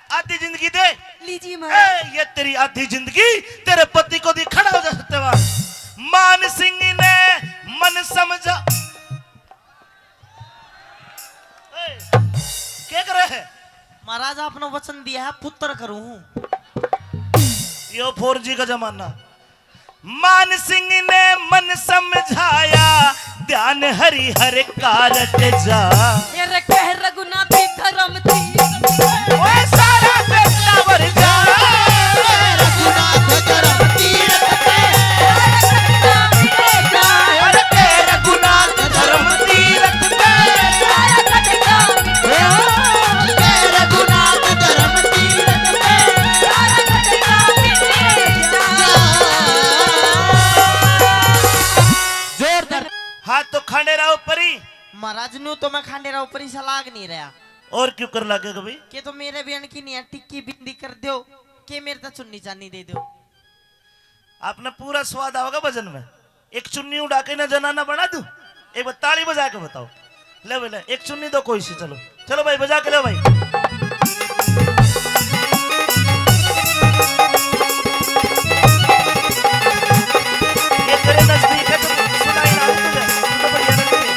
आधी जिंदगी दे। लीजिए महाराज। ये तेरी आधी जिंदगी तेरे पति को दी, खड़ा हो जा सत्यवान। मान सिंह ने मन समझा। क्या कर रहे हैं? महाराज आपने वचन दिया है पुत्र करूं। यो 4G का जमाना। मान सिंह ने मन समझाया, ध्यान हरि हर कारट जा। ये कह रघुनाथी धर्म थी ओए सारा बेटा वर जा। रघुनाथ करम तीरथ पे महाराज नु तो मैं खांडेरा ऊपर ही सलाग नहीं रहा और क्यों कर लागे कभी? के तो मेरे बहन की नहीं है, टिक्की बिंदी कर दो के मेरे तो चुन्नी चांदी दे दो। आपने पूरा स्वाद आओगा भजन में। एक चुन्नी उड़ा के ना जनाना बना दूं? एक बार ताली बजा के बताओ। ले बोले एक चुन्नी दो कोई सी। चलो चलो भाई बजा के ले भाई। ये तेरे नजदीक है तो सुनाई ना तुझे तो बढ़िया लगती है।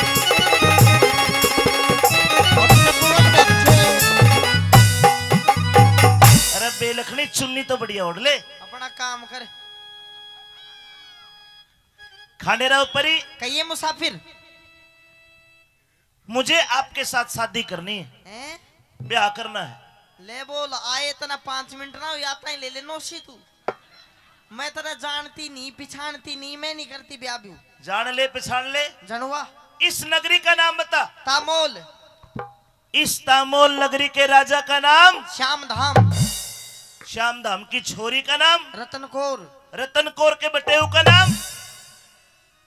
अरे बेलखनी चुन्नी तो बढ़िया ओढ़ ले। अपना काम कर। खांडेरा ऊपरी कहिए मुसाफिर मुझे आपके साथ शादी करनी है, हैं? ब्याह करना है। ले बोल आए तना 5 मिनट ना यात्रा ही ले ले नोशी तू। मैं तेरा जानती नहीं पिछानती नहीं, मैं नहीं करती ब्याह भी। जान ले पहचान ले। जनवा इस नगरी का नाम बता। तामोल इस तामोल नगरी के राजा का नाम? श्याम धाम। श्याम धाम की छोरी का नाम? रतनकोर। रतन कौर के बटेऊ का नाम?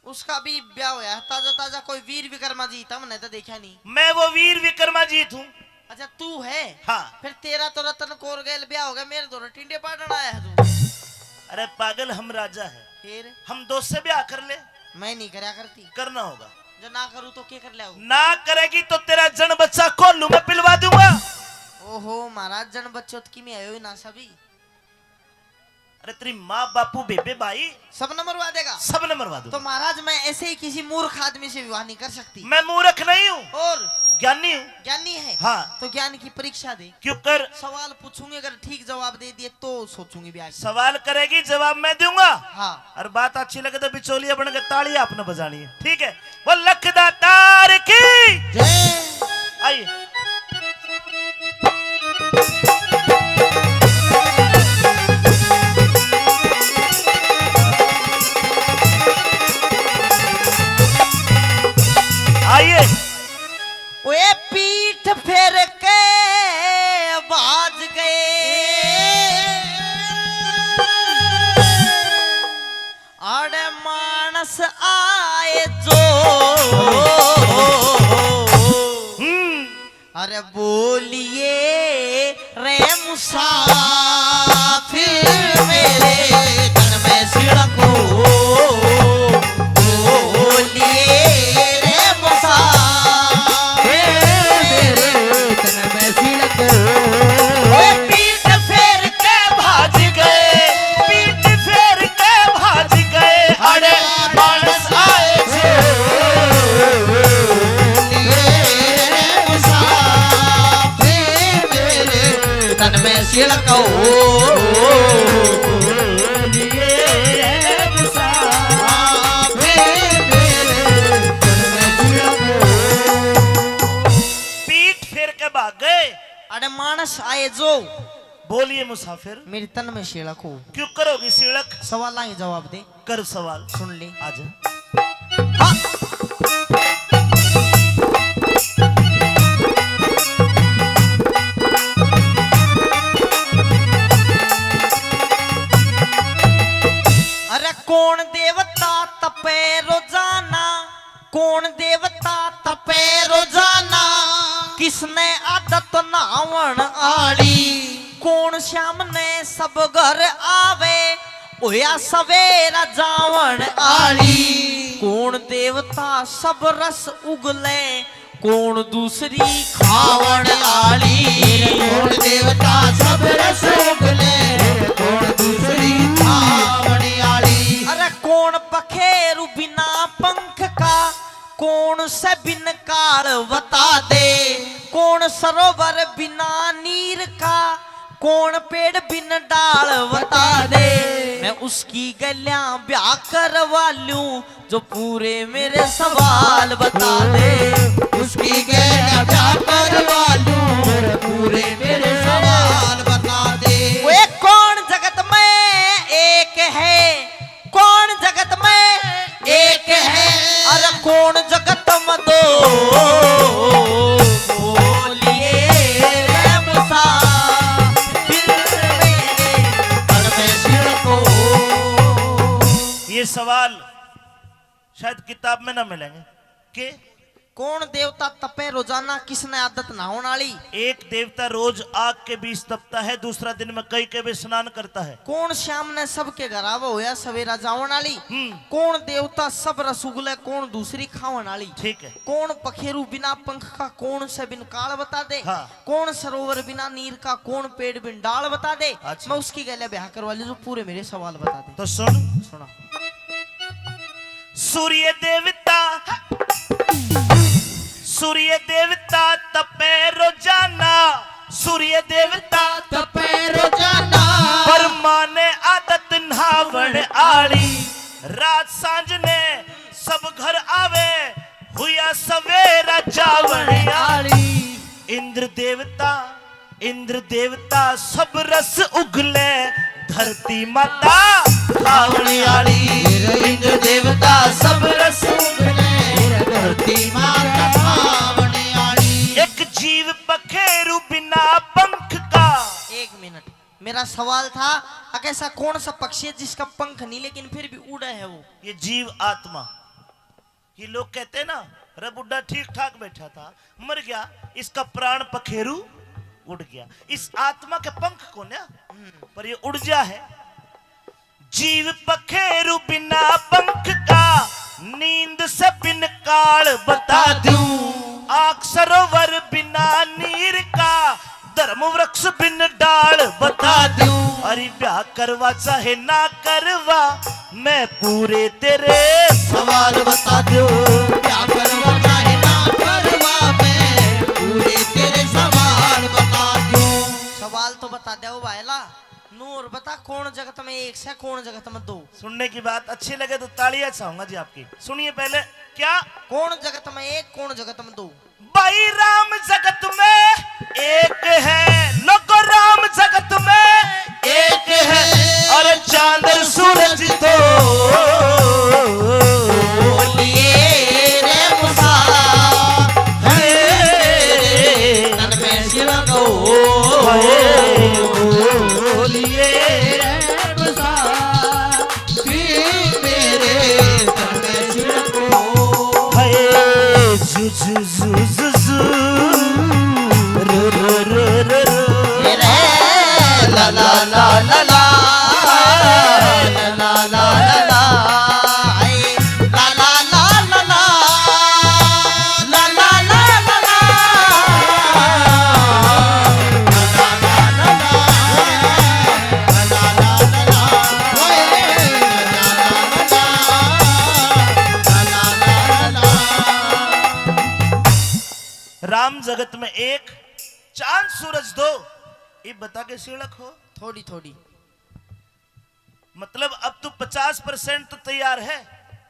उसका भी ब्याह हुआ है ताजा ताजा। कोई वीर विक्रमा जी था, मैंने तो देखा नहीं। मैं वो वीर विक्रमाजीत हूँ। अच्छा तू है? हाँ। फिर तेरा तो रतन कौर गैल ब्याह हो गया, मेरे दोनों टिंडे पाटन आया है तू। अरे पागल हम राजा है, फिर हम दोस्त से ब्याह कर ले। मैं नहीं करया करती। करना होगा। जो ना करूँ तो क्या कर ले? ना करेगी तो तेरा जन बच्चा कोल्लू में पिलवा दूंगा। ओहो महाराज जन बच्चों की में आयो ही ना सभी। अरे तेरी माँ बापू बेबे भाई सब न मरवा देगा? सब ने मरवा तो दूंगा। महाराज मैं ऐसे ही किसी मूर्ख आदमी से विवाह नहीं कर सकती। मैं मूर्ख नहीं हूँ, और ज्ञानी हूँ। ज्ञानी है? हाँ। तो ज्ञान की परीक्षा दे। क्यों कर? सवाल पूछूंगी, अगर ठीक जवाब दे दिए तो सोचूंगी ब्याह की। सवाल करेगी जवाब मैं दूंगा। हाँ। और बात अच्छी लगे तो बिचौलिया बन के ताली आपने बजानी है, ठीक है? वो लखदा तार की आइए। आइए। ओए पीठ फेर के बाज गए अरे मानस आए जो अरे बोलिए रे मुसाफिर मेरे तन में सिड़को बोलिए रे मुसाफिर मेरे तन में सिड़को। ओए पीठ फेर के भाज गए, पीठ फेर के भाज गए अरे मानस आए थे। तन में सिड़को पीठ फेर के भाग गए अरे मानस आए जो बोलिए मुसाफिर मेरे तन में सिड़को। क्यों करोगी सिड़क? सवाल ही जवाब दे। कर सवाल। सुन ले। आजा। अरे कौन देवता तपे रोजाना, कौन देवता तपे रोजाना, किसने आदत नावण आड़ी, कौन श्याम ने सब घर आवे ओया सवेरा जावण आड़ी, कौन देवता सब रस उगले कौन दूसरी खावण आली, कौन देवता सब रस उगले कौन दूसरी खावण आली। अरे कौन पखेरु बिना पंख का, कौन से बिन काल बता दे, कौन सरोवर बिना नीर का, कौन पेड़ बिन डाल बता दे, मैं उसकी गलियां ब्याह करवा लूं जो पूरे मेरे सवाल बता दे, उसकी गलियां ब्याह करवा लूं पूरे मेरे सवाल बता दे। वे कौन जगत में एक है, कौन जगत में एक है, अरे कौन जगत में दो बोलिए रे मुसाफिर मेरे तन में सिड़को। ये सवाल शायद किताब में ना मिलेंगे। के कौन देवता तपे रोजाना किसने आदत ना होने वाली। एक देवता रोज आग के बीच तपता है, दूसरा दिन में कई के भी स्नान करता है। कौन श्याम ने सबके घर आवा होया सवेरा जावन वाली। कौन देवता सब रसगुल्ले कौन दूसरी खावन वाली। ठीक है। कौन पखेरु बिना पंख का कौन से बिन काल बता दे। हाँ। कौन सरोवर बिना नीर का कौन पेड़ बिन डाल बता दे। अच्छा। मैं उसकी गले ब्याह करवा ली जो पूरे मेरे सवाल बता दे। तो सुन, सुना। सूर्य देवता तपे रोजाना, सूर्य देवता तपे रोजाना, पर माने आदत नहावण आड़ी। रात सांझ ने सब घर आवे, हुआ सवेरा जावण आड़ी। इंद्र देवता सब रस उगले, धरती माता खावण आड़ी। इंद्र देवता सब रस उगले, धरती माता खावने आड़ी। एक जीव पखेरु बिना पंख का। एक मिनट, मेरा सवाल था ऐसा कौन सा पक्षी है जिसका पंख नहीं लेकिन फिर भी उड़ा है वो। ये जीव आत्मा। ये लोग कहते हैं ना, रे बुड्ढा ठीक ठाक बैठा था, मर गया, इसका प्राण पखेरु उड़ गया। इस आत्मा के पंख को ना, पर ये ऊर्जा है। जीव पखेरु बिना पंख का, नींद से बिन काल बता दूं। आग सरोवर बिना नीर का, धर्म वृक्ष बिन डाल बता दूं। अरे ब्याह करवा चाहे ना करवा, मैं पूरे तेरे सवाल बता दो, क्या करवा चाहे ना करवा, मैं पूरे तेरे सवाल बता दूं। सवाल तो बता दे वो भाईला। नूर बता कौन जगत में एक से कौन जगत में दो। सुनने की बात अच्छी लगे तो तालियां चाहूंगा जी आपकी। सुनिए पहले, क्या कौन जगत में एक कौन जगत में दो। भाई राम जगत में एक है, लोगो राम जगत में एक है, और चांद और सूरज तो बोलिए रे मुसा, तन में शिव को बोलिए रे मुसा, मेरे तन में शिव को। है जू जू जू जू जू, रो रो रो रो रो, ला ला ला ला ला, ला ला ला ला ला, ला ला ला ला ला, ला ला ला ला ला, राम जगत में एक, चांद सूरज दो। ये बता के सिड़क हो। थोड़ी थोड़ी मतलब अब तू 50% तो तैयार है।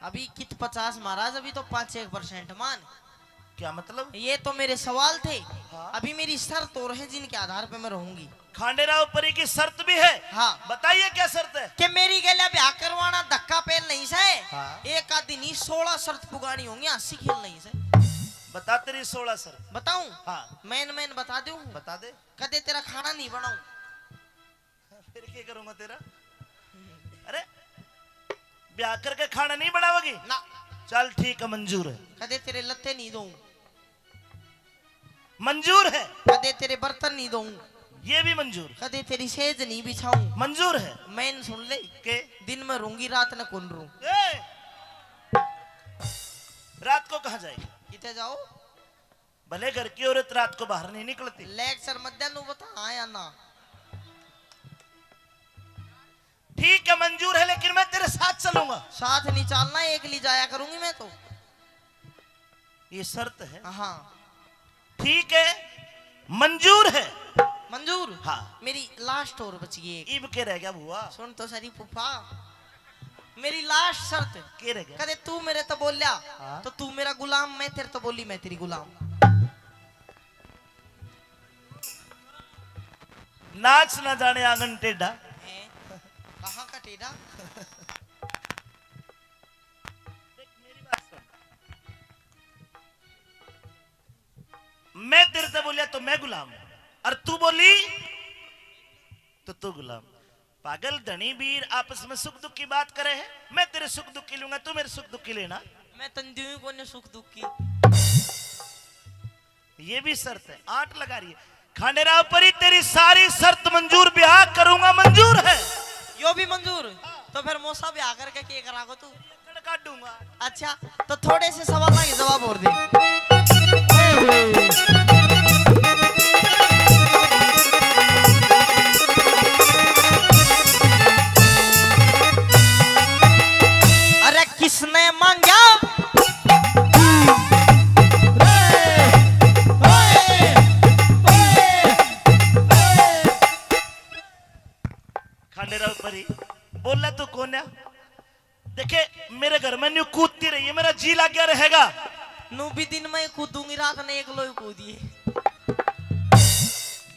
अभी कित 50 महाराज, अभी तो 5-1% मान। क्या मतलब? ये तो मेरे सवाल थे। हाँ। अभी मेरी शर्त और है जिनके आधार पे मैं रहूंगी। खांडेराव परी की शर्त भी है। हाँ। बताइए क्या शर्त है? कि मेरी गले ब्याह करवाना धक्का पेल नहीं से। हाँ। एक आदि नहीं 16 शर्त पुगानी होंगी, 80 खेल नहीं से। बता तेरी 16 शर्त। बताऊं? हाँ। मैन बता दूं। बता दे। कदे तेरा खाना नहीं बनाऊं। फिर क्या करूंगा तेरा? अरे ब्याह करके खाना नहीं बनाओगी ना। चल ठीक है, मंजूर है। कदे तेरे लत्ते नहीं दूं। मंजूर है। कदे तेरे बर्तन नहीं दूं। ये भी मंजूर। कदे तेरी सेज नहीं बिछाऊं। मंजूर है। मैन सुन ले के दिन में रहूंगी रात न कौन रहूं। रात को कहाँ जाएगी? किते जाओ? भले घर की औरत रात को बाहर नहीं निकलती। लेक्चर मध्याह्न बता हाँ या ना। ठीक है, मंजूर है, लेकिन मैं तेरे साथ चलूंगा। साथ नहीं चलना, एक ली जाया करूंगी मैं तो। ये शर्त है। हाँ ठीक है, मंजूर है। मंजूर। हाँ। मेरी लास्ट और बची है एक। इब के रह गया बुआ? सुन तो सरी फूफा, मेरी लास्ट शर्त। के रह गया? कदे तू मेरे तो बोलिया हाँ। तो तू मेरा गुलाम, मैं तेरे तो बोली मैं तेरी गुलाम। नाच ना जाने आंगन टेढ़ा। कहाँ का टेढ़ा? देख मेरी बात सुन। मैं तेरे से बोलिया तो मैं गुलाम, और तू बोली तो तू गुलाम। पागल धनी वीर आपस में सुख दुख की बात करे हैं। मैं तेरे सुख दुख की लूंगा, तू मेरे सुख दुख की लेना। मैं तंदुई को ने सुख दुख की। ये भी शर्त है, 8 लगा रही है। खांडेराव परी तेरी सारी शर्त मंजूर, ब्याह करूंगा मंजूर है। यो भी मंजूर? तो फिर मोसा ब्याह करके के करागो तू? काट दूंगा। अच्छा तो थोड़े से सवाल के जवाब और दे। अरे किसने मांगा खांडेराव परी बोला तो कौन है? देखे मेरे घर में न्यू कूदती रही है, मेरा जी लग गया रहेगा। नू भी दिन में कूदूंगी, रात ने एक लोई कूदिए।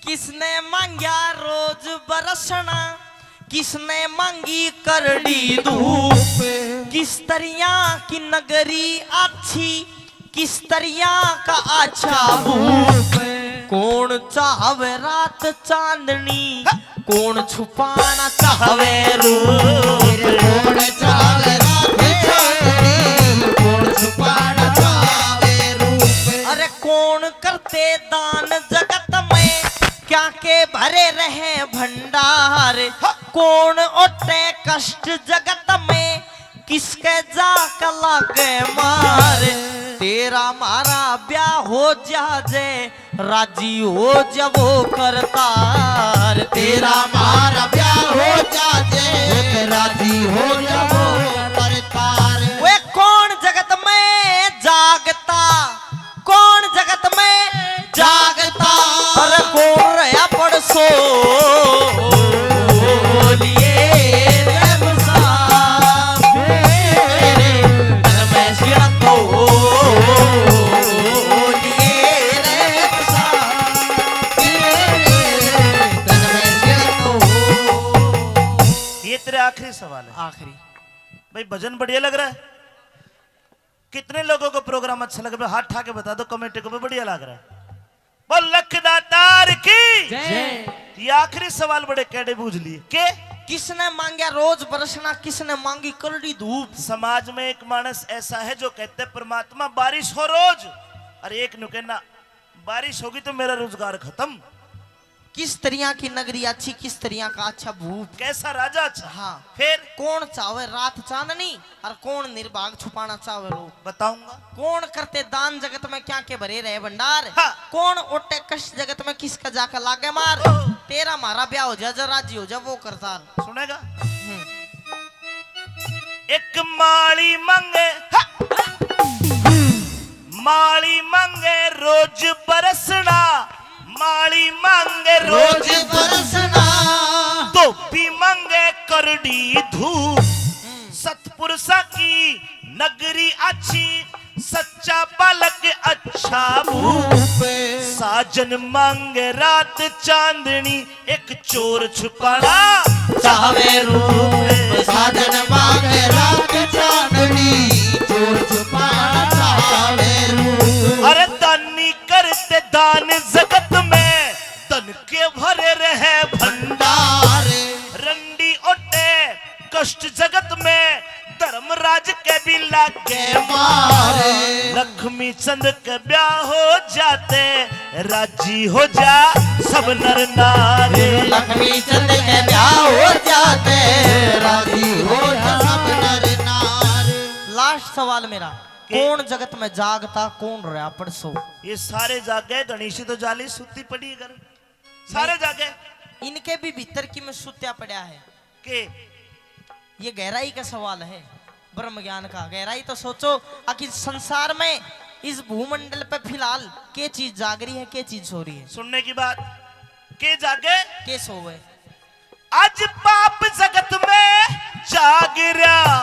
किसने मांगा रोज बरसना, किसने मांगी करड़ी धूप, किस तरिया की नगरी अच्छी, किस तरिया का अच्छा भूप। कौन चाहवे रात चांदनी, कौन छुपाना चाहवे रूप। कौन चावे रात चांदनी, कौन छुपाना चावे रूप। अरे कौन करते दान जगत में, क्या के भरे रहे भंडार। कौन ओटे कष्ट जगत में, किसके जाक लागे मार। तेरा मारा ब्याह हो जाजे, राजी हो जब वो करतार। तेरा मारा ब्याह हो जाजे, राजी हो जाओ करतार। वे कौन जगत में जागता, कौन जगत में जागता। अरे कौन रहा पड़सो आखिरी सवाल है। आखिरी भाई भजन बढ़िया लग रहा है? कितने लोगों को प्रोग्राम अच्छा लग रहा है? हाथ उठा के बता दो कमेटी को भी बढ़िया लग रहा है। बोल लखदातार की जय। ये आखिरी सवाल बड़े कैडे बूझ लिए के किसने मांगा रोज बरसना, किसने मांगी करड़ी धूप। समाज में एक मानस ऐसा है जो कहते हैं परमात्मा बारिश हो रोज, अरे एक नु कहना बारिश होगी तो मेरा रोजगार खत्म। किस तरिया की नगरी अच्छी, किस तरिया का अच्छा भूप। कैसा राजा अच्छा। हाँ फिर कौन चाहे रात चांदनी, और कौन निर्भाग छुपाना चाहे रो। बताऊंगा। कौन करते दान जगत में, क्या के भरे रहे भंडार। हाँ। कौन ओटे कष्ट जगत में, किसका जाकर लागे मार। तेरा मारा ब्याह हो जा, राजी हो जा वो करतार। सुनेगा? एक माली मंगे, माली मंगे रोज बरसना, माली मांगे रोज बरसना। धोबी मांगे करड़ी धूप। सतपुरुषा की नगरी अच्छी, सच्चा बालक अच्छा भूप। साजन मांगे रात चांदनी, एक चोर छुपाना चावे रूप। साजन मांगे रात चांदनी, चोर छुपाना चावे रूप। अरे दानी करते दान जगत में, धन के भरे रहे भंडार। रंडी ओटे कष्ट जगत में, धर्मराज के भी लागे मारे। लक्ष्मी चंद के ब्याह हो जाते, राजी हो जा सब नर नारी। लक्ष्मी चंद के ब्याह हो जाते, राजी हो जा सब नर नारी। लास्ट सवाल मेरा, कौन जगत में जागता, कौन रहा पड़सो। ये सारे जागे, गणेशी तो जाली सुती पड़ी घर, सारे जागे। इनके भी भीतर की में सुत्या पड़ा है के ये गहराई का सवाल है, ब्रह्म ज्ञान का गहराई। तो सोचो आखिर संसार में, इस भूमंडल पे फिलहाल के चीज जाग रही है, के चीज सो रही है। सुनने की बात, के जागे के सोवे। आज पाप जगत में जाग रहा,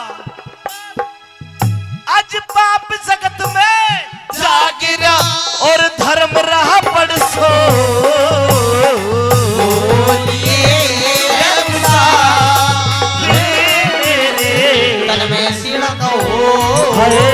आज पाप जगत में जाग रहा, और धर्म रहा पड़सो। तन में सिड़को हरे